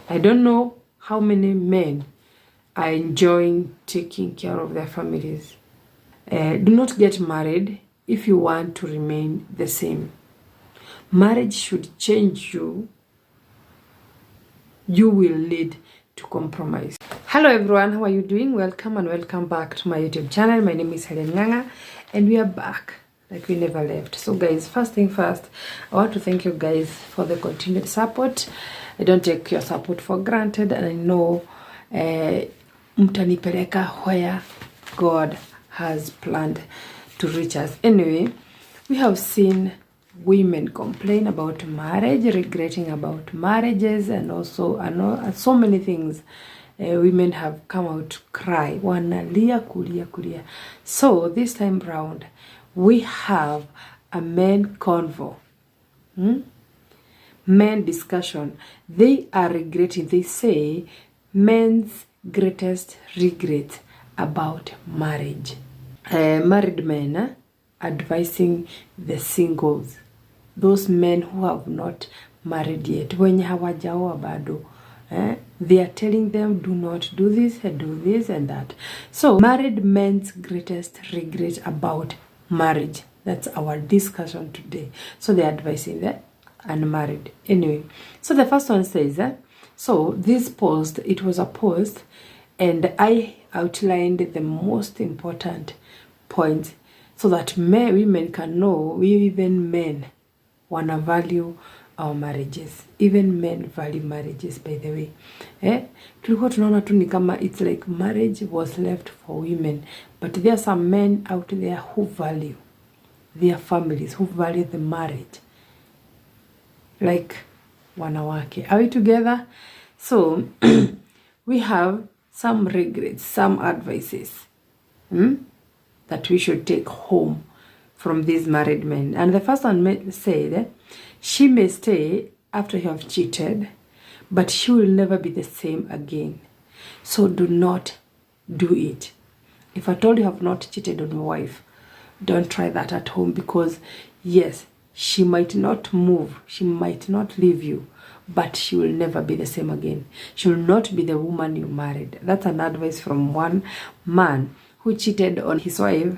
I don't know how many men are enjoying taking care of their families. Do not get married if you want to remain the same. Marriage should change you. You will lead to compromise. Hello everyone, how are you doing? Welcome and welcome back to my YouTube channel. My name is Helen Ng'ang'a and we are back like we never left. So guys, first thing first, I want to thank you guys for the continued support. I don't take your support for granted, and I know mtanipeleka where God has planned to reach us. Anyway, we have seen women complain about marriage, regretting about marriages, and also so many things. Women have come out to cry, wanalia kulia. So this time round, we have a men convo, men discussion. They are regretting. They say men's greatest regret about marriage. Married men advising the singles, those men who have not married yet, wenye hawajaoa bado. They are telling them, do not do this and that. So married men's greatest regret about marriage. That's our discussion today. So they are advising the unmarried. Anyway, so the first one says, so this post, it was a post, and I outlined the most important points so that women can know, we even men wanna value our marriages. Even men value marriages, by the way. Tulikuwa tunaona tu ni kama it's like marriage was left for women, but there are some men out there who value their families, who value the marriage like wanawake. Are we together? So we have some regrets, some advices that we should take home from these married men. And the first one said, she may stay after you have cheated, but she will never be the same again. So do not do it. If at all you have not cheated on your wife, don't try that at home, because yes, she might not move, she might not leave you, but she will never be the same again. She will not be the woman you married. That's an advice from one man who cheated on his wife.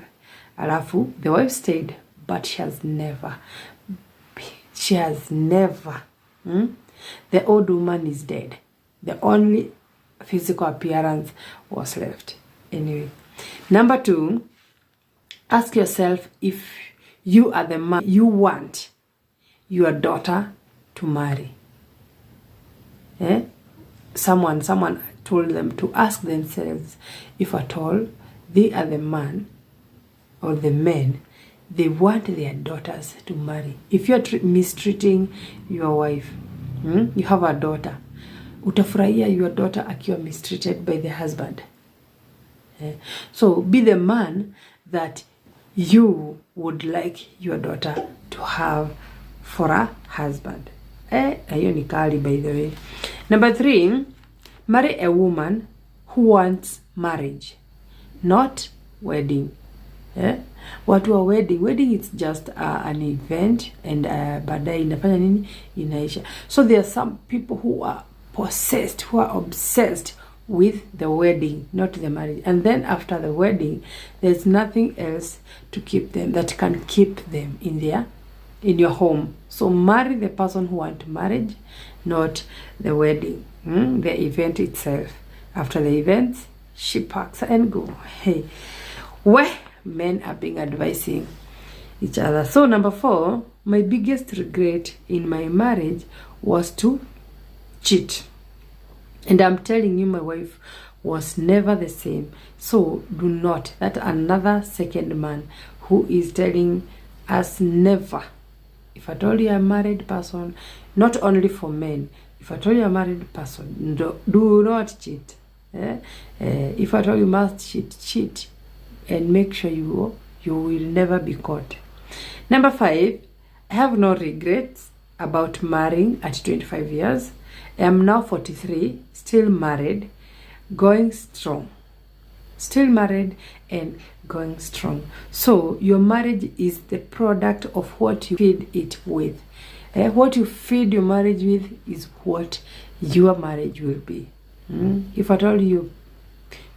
Alafu, the wife stayed, but she has never. The old woman is dead. The only physical appearance was left. Anyway, number 2, ask yourself if you are the man you want your daughter to marry. Someone told them to ask themselves if at all they are the man or the men they want their daughters to marry. If you're mistreating your wife, you have a daughter, utafurahia your daughter akiwa mistreated by the husband. So be the man that you would like your daughter to have for a husband. Ayo ni kali, by the way. Number 3, marry a woman who wants marriage, not wedding. Watu wa wedding it's just an event, and baadaye inafanya nini, inaisha. So there are some people who are possessed, who are obsessed with the wedding, not the marriage. And then after the wedding, there's nothing else to keep them, that can keep them in your home. So marry the person who wants marriage, not the wedding, the event itself. After the event, she packs and go. Hey, where men are being advising each other. So number 4, my biggest regret in my marriage was to cheat. And I'm telling you, my wife was never the same. So do not. That another second man who is telling us never. If at all you are a married person, not only for men, if at all you are a married person, do not cheat. If at all you must cheat. And make sure you will never be caught. Number 5, I have no regrets about marrying at 25 years. I am now 43, still married, going strong. Still married and going strong. So your marriage is the product of what you feed it with. What you feed your marriage with is what your marriage will be. If at all you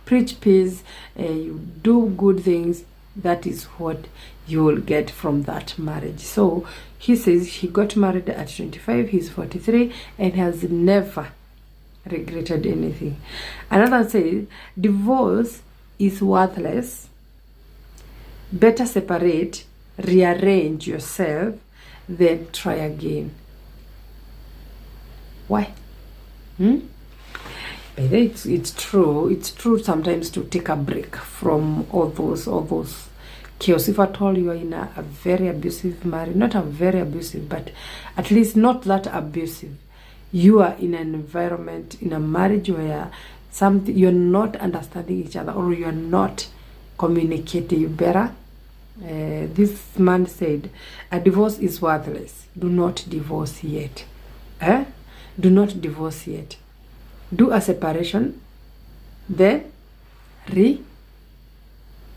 preach peace, you do good things, that is what you will get from that marriage. So he says he got married at 25, he's 43, and has never regretted anything. Another says divorce is worthless. Better separate, rearrange yourself, then try again. Why? By the way, it's true. It's true sometimes to take a break from all those chaos. If at all you are in a very abusive marriage, not a very abusive, but at least not that abusive, you are in an environment, in a marriage where you're not understanding each other, or you're not communicating, you better. This man said, a divorce is worthless. Do not divorce yet. Do not divorce yet. Do a separation, then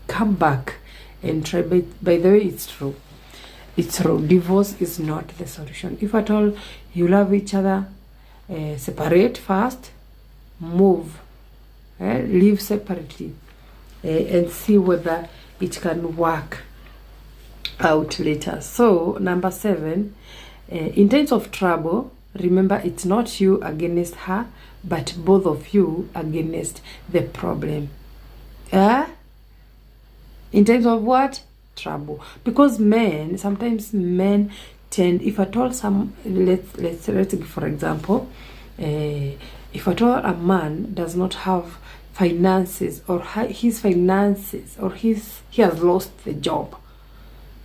come back and try. By the way, it's true. It's true. Divorce is not the solution. If at all you love each other, separate first, move, live separately, and see whether it can work out later. So number 7, in times of trouble, remember it's not you against her, but both of you against the problem. In terms of what? Trouble. Because sometimes men tend, if at all let's give for example, if at all a man does not have finances, or his finances, or he has lost the job,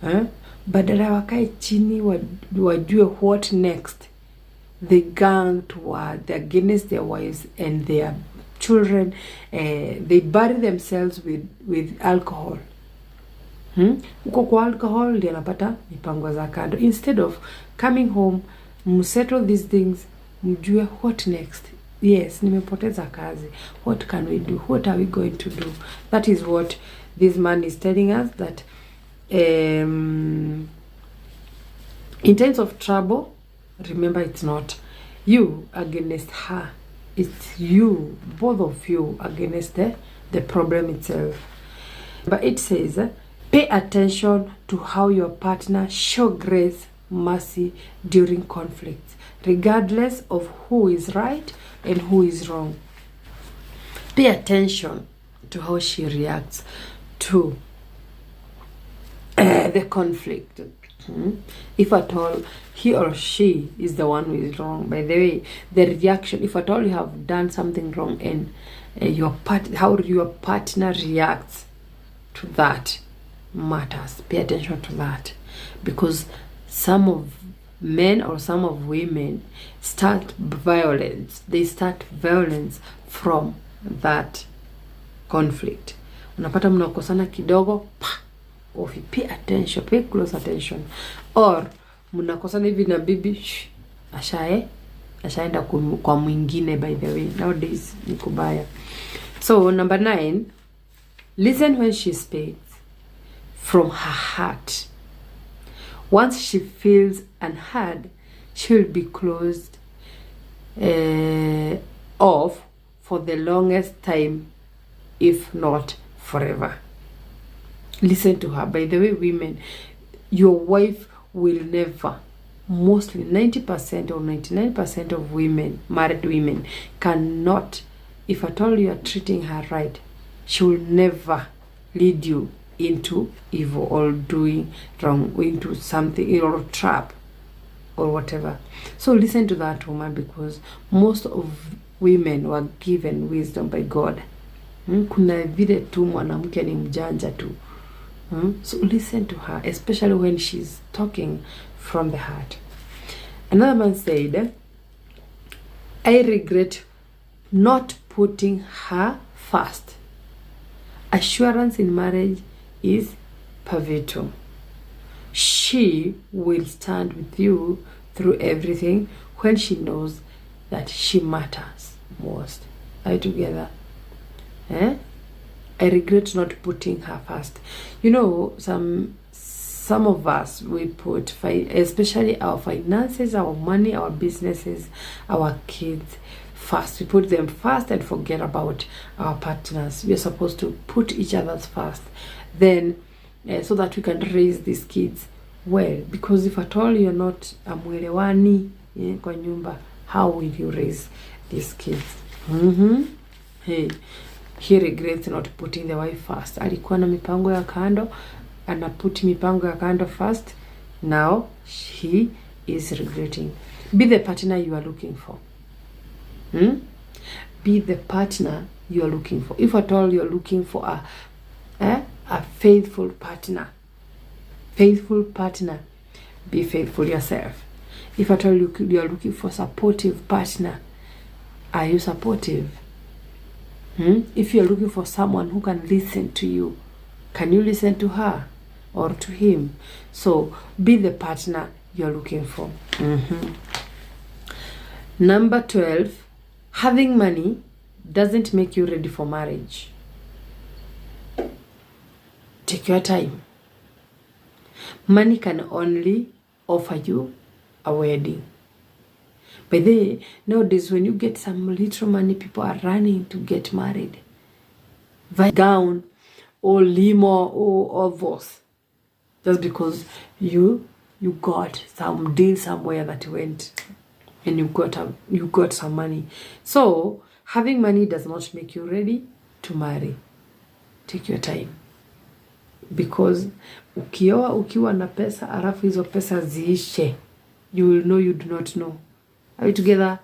badala wakae chini wajue what next, they gang toward against their wives and their children. They bury themselves with alcohol. Uko kwa alcohol ndio anapata mipango za kando, instead of coming home, msettle these things, mjue what next. Yes, nimepoteza kazi, what can we do, what are we going to do? That is what this man is telling us, that in times of trouble, remember it's not you against her, it's you, both of you against the problem itself. But it says, pay attention to how your partner show grace, mercy during conflicts, regardless of who is right and who is wrong. Pay attention to how she reacts to the conflict. If at all he or she is the one who is wrong. By the way, the reaction, if at all you have done something wrong, and how your partner reacts to that matters. Pay attention to that, because some of men or some of women start violence. They start violence from that conflict. Unapata mnakosana kidogo, pay attention, pay close attention. Or mnakosana hivi na bibi, ashaenda kwa mwingine. By the way, nowadays ni kubaya. So number 9, listen when she speaks from her heart. Once she feels unheard, she will be closed off for the longest time, if not forever. Listen to her. By the way, women, your wife will never, mostly 90% or 99% of women, married women, cannot, if at all you are treating her right, she will never lead you into evil or doing wrong, into something, or a trap or whatever. So listen to that woman, because most of women were given wisdom by God. Kuna vile tu mwanamke ni mjanja tu. So listen to her, especially when she's talking from the heart. Another man said, I regret not putting her first. Assurance in marriage is pivotal. She will stand with you through everything when she knows that she matters most. Are you together? I regret not putting her first. You know, some of us, we put, especially our finances, our money, our businesses, our kids, first. We put them first and forget about our partners. We are supposed to put each other's first. Then, so that we can raise these kids well. Because if at all you're not amwelewani kwa nyumba, how will you raise these kids? Hey, he regrets not putting the wife first. Alikuwa na mipango ya kando, put mipango ya kando first. Now he is regretting. Be the partner you are looking for. Be the partner you are looking for. If at all you're looking for a faithful partner, be faithful yourself. If at all you are looking for a supportive partner, are you supportive? If you're looking for someone who can listen to you, can you listen to her or to him? So be the partner you're looking for. Number 12, having money doesn't make you ready for marriage. Take your time. Money can only offer you a wedding. But nowadays, when you get some little money, people are running to get married. Gown or limo or all those. Just because you got some deal somewhere that went and you got some money. So having money does not make you ready to marry. Take your time. Because ukioa ukiwa na pesa alafu hizo pesa ziishe, you will know you do not know. Are we together?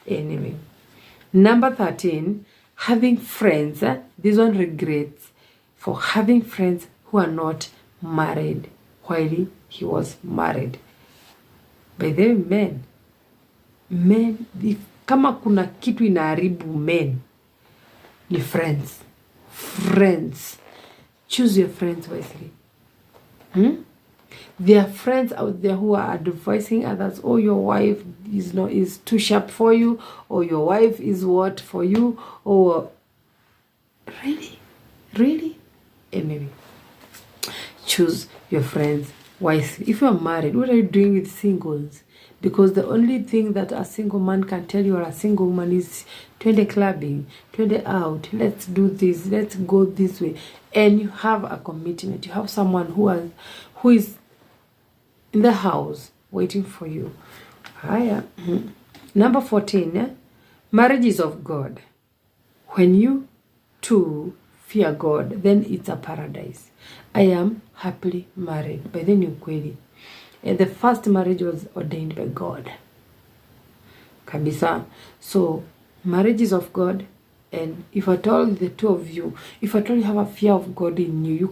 Anyway. Number 13, having friends. This one regrets for having friends who are not married while he was married. By the way, men, kama kuna kitu inaharibu men, ni friends. Choose your friends wisely. There are friends out there who are advising others, oh, your wife is too sharp for you, or your wife is what for you, or really? Anyway, choose your friends wisely. If you are married, what are you doing with singles? Because the only thing that a single man can tell you or a single woman is, twende clubbing, twende out, let's do this, let's go this way. And you have a commitment. You have someone who is in the house waiting for you. Number 14, marriage is of God. When you two fear God, then it's a paradise. I am happily married. By then you kweli. The first marriage was ordained by God. Kabisa. So marriage is of God. And if at all the two of you, if at all you have a fear of God in you, you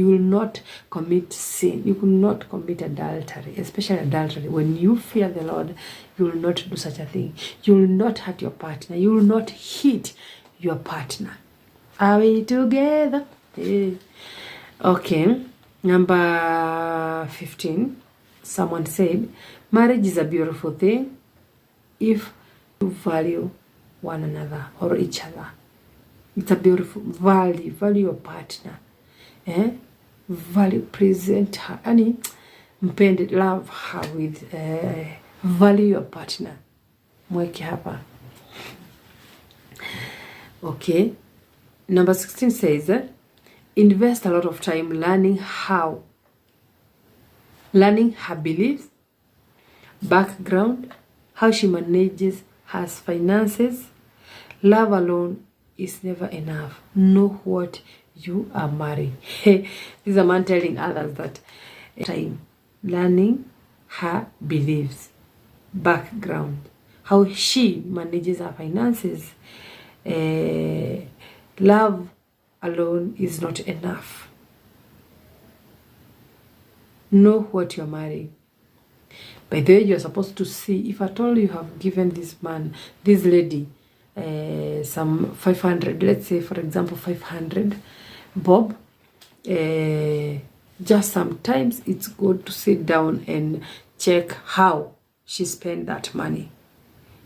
will not commit sin. You will not commit adultery, especially adultery. When you fear the Lord, you will not do such a thing. You will not hurt your partner. You will not hit your partner. Are we together? Okay. Number 15. Someone said, marriage is a beautiful thing if you value one another or each other. It's a beautiful value your partner. Value, present her, mpende, love her with value your partner. Mweke hapa. Okay. Number 16 says, invest a lot of time learning her beliefs, background, how she manages her finances. Love alone is never enough. Know what you are marrying. This is a man telling others that time learning her beliefs, background, how she manages her finances. Love alone is not enough. Know what you're marrying. By the way, you're supposed to see, if at all you have given this man, this lady, some 500, let's say for example 500 bob, just sometimes it's good to sit down and check how she spent that money.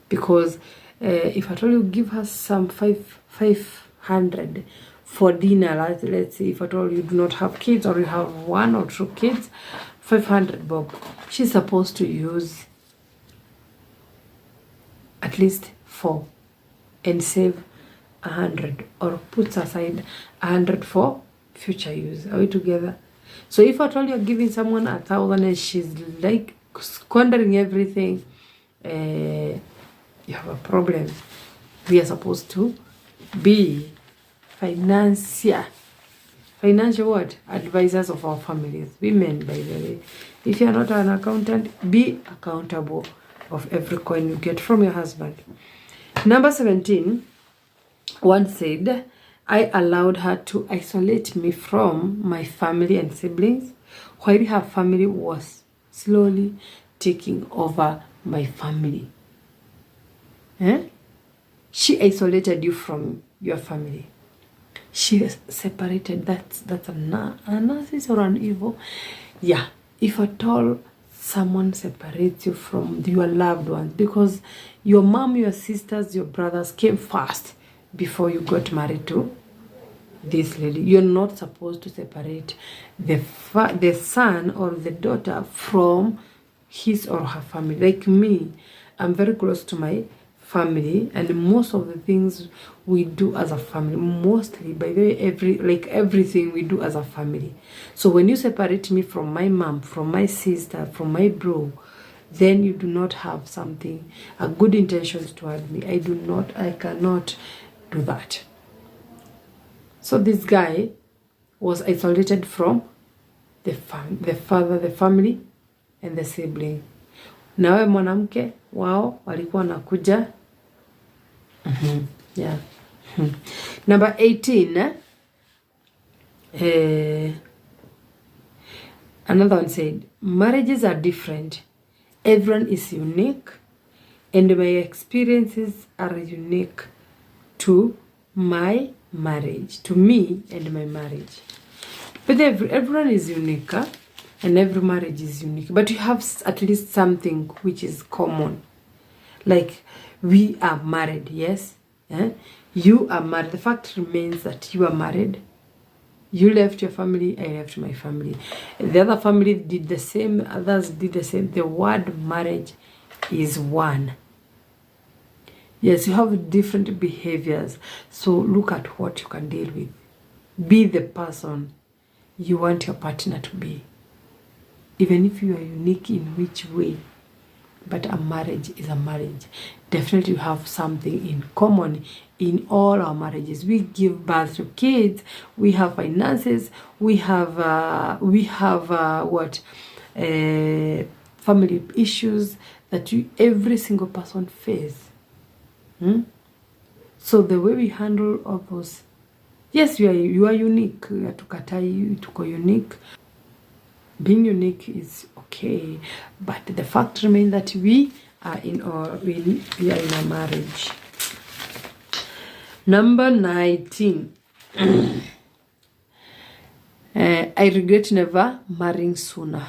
Because if at all you give her some 500 for dinner, let's say if at all you do not have kids or you have 1 or 2 kids, 500 bob, she's supposed to use at least 4 and save 100, or puts aside 100 for future use. Are we together? So if at all you're giving someone 1,000 and she's like squandering everything, you have a problem. We are supposed to be financial what? Advisors of our families. Women, by the way. If you're not an accountant, be accountable of every coin you get from your husband. Number 17, one said, I allowed her to isolate me from my family and siblings, while her family was slowly taking over my family. She isolated you from your family. She separated. That's a narcissist or an evil. Yeah, if at all someone separates you from your loved ones, because your mom, your sisters, your brothers came first before you got married to this lady. You're not supposed to separate the son or the daughter from his or her family. Like me, I'm very close to my family, and most of the things we do as a family, mostly, by the way, everything we do as a family. So when you separate me from my mom, from my sister, from my bro, then you do not have a good intentions toward me. I cannot do that. So this guy was isolated from the father, the family, and the sibling. Nawe mwanamke wao walikuwa nakuja. Yeah. Number 18. Another one said, marriages are different. Everyone is unique, and my experiences are unique to my marriage, to me and my marriage. But everyone is unique, and every marriage is unique. But you have at least something which is common. Like, we are married, yes? You are married. The fact remains that you are married. You left your family, I left my family. The other family did the same, others did the same. The word marriage is one. Yes, you have different behaviors. So look at what you can deal with. Be the person you want your partner to be. Even if you are unique in which way. But a marriage is a marriage. Definitely you have something in common in all our marriages. We give birth to kids. We have finances. We have family issues that every single person faces. So the way we handle all those, yes, you are unique. Hatukatai tuko unique. Being unique is okay, but the fact remains that we are in a marriage. Number 19. I regret never marrying sooner,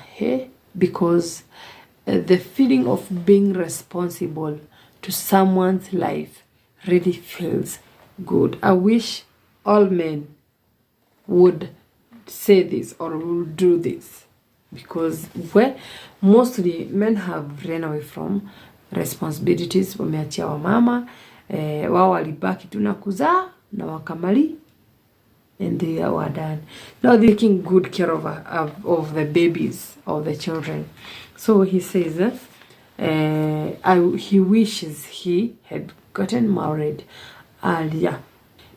because the feeling of being responsible to someone's life really feels good. I wish all men would say this or would do this, because mostly men have run away from responsibilities. Wameachia wamama, wao walibaki tu na kuzaa na wakamali, and they are done. Now they're taking good care of the babies, of the children. So he says he wishes he had gotten married earlier,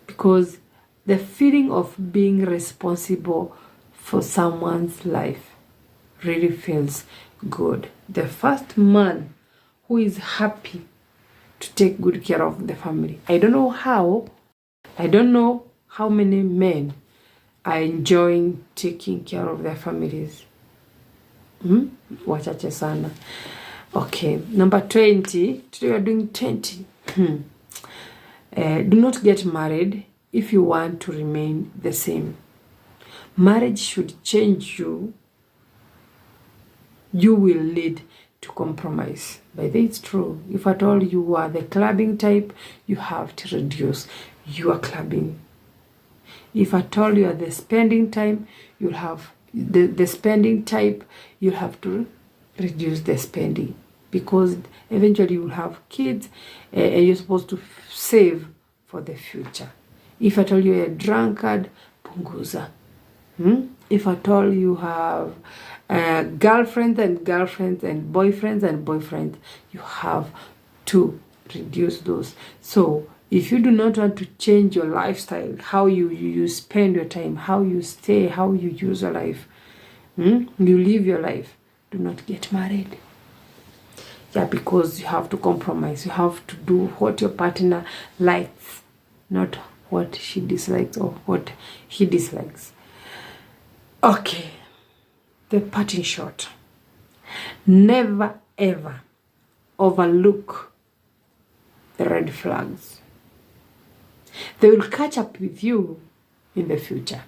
because the feeling of being responsible for someone's life really feels good. The first man who is happy to take good care of the family. I don't know how many men are enjoying taking care of their families. Wachache sana. Okay, number 20. Today we are doing 20. Do not get married if you want to remain the same. Marriage should change you. You will lead to compromise. By that, it's true. If at all you are the clubbing type, you have to reduce your clubbing. If at all you are the spending time, you'll have the spending type, you'll have to reduce the spending, because eventually you will have kids, and you're supposed to save for the future. If at all you're a drunkard, punguza. If at all you have girlfriends and boyfriends, you have to reduce those. So if you do not want to change your lifestyle, how you spend your time, how you stay, how you use your life, you live your life, do not get married. Yeah, because you have to compromise. You have to do what your partner likes, not what she dislikes or what he dislikes. Okay, the parting shot. Never ever overlook the red flags. They will catch up with you in the future.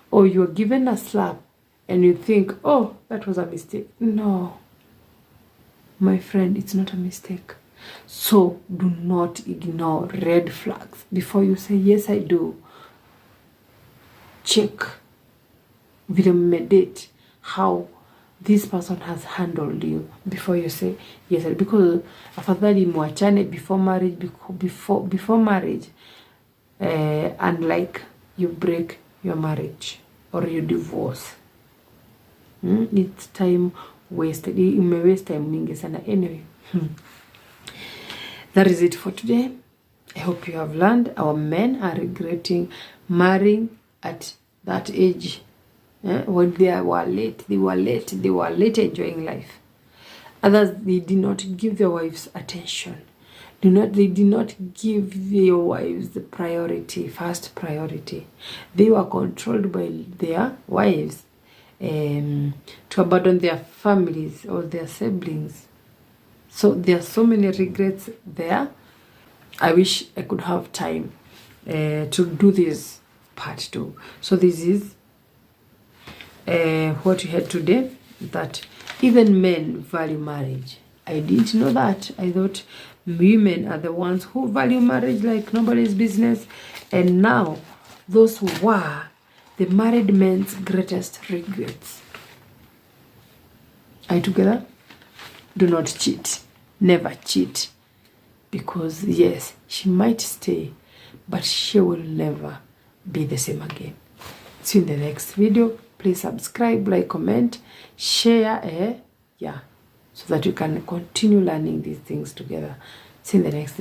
Or you're given a slap and you think, oh, that was a mistake. No, my friend, it's not a mistake. So do not ignore red flags. Before you say, yes, I do, check, meditate how this person has handled you before you say yes. Because afadhali muachane before marriage, unlike you break your marriage or you divorce. It's time wasted. You may waste time mingi sana. Anyway, that is it for today. I hope you have learned. Our men are regretting marrying at that age. When they were late enjoying life. Others, they did not give their wives attention. They did not give their wives the first priority. They were controlled by their wives to abandon their families or their siblings. So there are so many regrets there. I wish I could have time to do this part 2. So this is what we had today, that even men value marriage. I didn't know that. I thought women are the ones who value marriage like nobody's business. And now, those were the married men's greatest regrets. Are you together? Do not cheat. Never cheat. Because yes, she might stay, but she will never be the same again. See you in the next video. Please subscribe, like, comment, share, so that you can continue learning these things together. See you in the next video.